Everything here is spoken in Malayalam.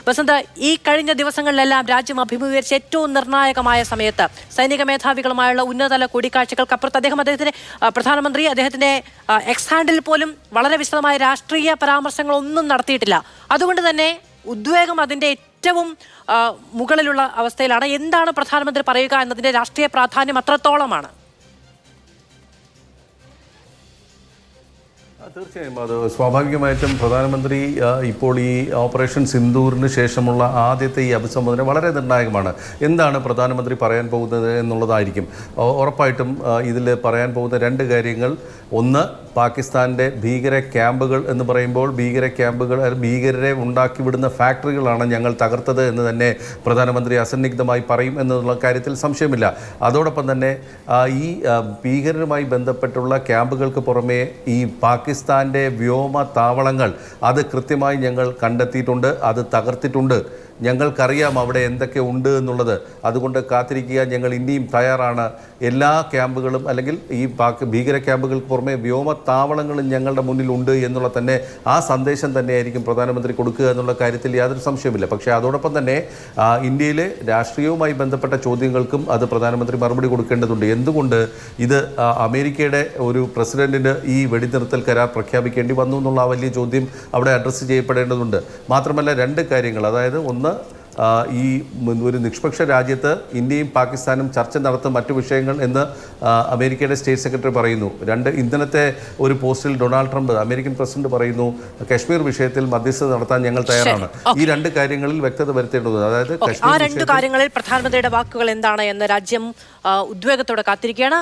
വസന്ത്, ഈ കഴിഞ്ഞ ദിവസങ്ങളിലെല്ലാം രാജ്യം അഭിമുഖീകരിച്ച ഏറ്റവും നിർണായകമായ സമയത്ത് സൈനിക മേധാവികളുമായുള്ള ഉന്നതതല കൂടിക്കാഴ്ചകൾക്കപ്പുറത്ത് അദ്ദേഹത്തിന്റെ പ്രധാനമന്ത്രി അദ്ദേഹത്തിന്റെ എക്സ് ഹാൻഡിൽ പോലും വളരെ വിശദമായ രാഷ്ട്രീയ പരാമർശങ്ങളൊന്നും നടത്തിയിട്ടില്ല. അതുകൊണ്ട് തന്നെ ഉദ്വേഗം അതിന്റെ ഏറ്റവും മുകളിലുള്ള അവസ്ഥയിലാണ്. എന്താണ് പ്രധാനമന്ത്രി പറയുക എന്നതിന്റെ രാഷ്ട്രീയ പ്രാധാന്യം അത്രത്തോളമാണ്. തീർച്ചയായും അത് സ്വാഭാവികമായിട്ടും പ്രധാനമന്ത്രി ഇപ്പോൾ ഈ ഓപ്പറേഷൻ സിന്ദൂറിന് ശേഷമുള്ള ആദ്യത്തെ ഈ അഭിസംബോധന വളരെ നിർണായകമാണ്. എന്താണ് പ്രധാനമന്ത്രി പറയാൻ പോകുന്നത് എന്നുള്ളതായിരിക്കും. ഉറപ്പായിട്ടും ഇതിൽ പറയാൻ പോകുന്ന രണ്ട് കാര്യങ്ങൾ. ഒന്ന്, പാകിസ്ഥാൻ്റെ ഭീകര ക്യാമ്പുകൾ എന്ന് പറയുമ്പോൾ ഭീകരരെ ഉണ്ടാക്കി വിടുന്ന ഫാക്ടറികളാണ് ഞങ്ങൾ തകർത്തത് എന്ന് തന്നെ പ്രധാനമന്ത്രി അസന്നിഗ്ധമായി പറയും എന്നുള്ള കാര്യത്തിൽ സംശയമില്ല. അതോടൊപ്പം തന്നെ ഈ ഭീകരരുമായി ബന്ധപ്പെട്ടുള്ള ക്യാമ്പുകൾക്ക് പുറമെ ഈ പാകിസ്ഥാൻ്റെ വ്യോമ താവളങ്ങൾ അത് കൃത്യമായി ഞങ്ങൾ കണ്ടെത്തിയിട്ടുണ്ട്, അത് തകർത്തിട്ടുണ്ട്. ഞങ്ങൾക്കറിയാം അവിടെ എന്തൊക്കെ ഉണ്ട് എന്നുള്ളത്. അതുകൊണ്ട് കാത്തിരിക്കുക, ഞങ്ങൾ ഇനിയും തയ്യാറാണ്. എല്ലാ ക്യാമ്പുകളും അല്ലെങ്കിൽ ഈ ഭീകര ക്യാമ്പുകൾക്ക് പുറമെ വ്യോമത്താവളങ്ങളും ഞങ്ങളുടെ മുന്നിലുണ്ട് എന്നുള്ള തന്നെ ആ സന്ദേശം തന്നെയായിരിക്കും പ്രധാനമന്ത്രി കൊടുക്കുക എന്നുള്ള കാര്യത്തിൽ യാതൊരു സംശയമില്ല. പക്ഷേ അതോടൊപ്പം തന്നെ ഇന്ത്യയിലെ രാഷ്ട്രീയവുമായി ബന്ധപ്പെട്ട ചോദ്യങ്ങൾക്കും അത് പ്രധാനമന്ത്രി മറുപടി കൊടുക്കേണ്ടതുണ്ട്. എന്തുകൊണ്ട് ഇത് അമേരിക്കയുടെ ഒരു പ്രസിഡന്റിന് ഈ വെടിനിർത്തൽ കരാർ പ്രഖ്യാപിക്കേണ്ടി വന്നു എന്നുള്ള വലിയ ചോദ്യം അവിടെ അഡ്രസ്സ് ചെയ്യപ്പെടേണ്ടതുണ്ട്. മാത്രമല്ല രണ്ട് കാര്യങ്ങൾ, അതായത് ഒന്ന്, ഈ ഒരു നിഷ്പക്ഷ രാജ്യത്ത് ഇന്ത്യയും പാകിസ്ഥാനും ചർച്ച നടത്തും മറ്റു വിഷയങ്ങൾ എന്ന് അമേരിക്കയുടെ സ്റ്റേറ്റ് സെക്രട്ടറി പറയുന്നു. രണ്ട്, ഇന്നലത്തെ ഒരു പോസ്റ്റിൽ ഡൊണാൾഡ് ട്രംപ് അമേരിക്കൻ പ്രസിഡന്റ് പറയുന്നു കശ്മീർ വിഷയത്തിൽ മധ്യസ്ഥത നടത്താൻ ഞങ്ങൾ തയ്യാറാണ്. ഈ രണ്ട് കാര്യങ്ങളിൽ വ്യക്തത വരുത്തേണ്ടതുണ്ട്. അതായത് ആ രണ്ട് കാര്യങ്ങളിൽ പ്രധാനമന്ത്രിയുടെ വാക്കുകൾ എന്താണ് എന്ന് രാജ്യം ഉദ്വേഗത്തോടെ കാത്തിരിക്കുകയാണ്.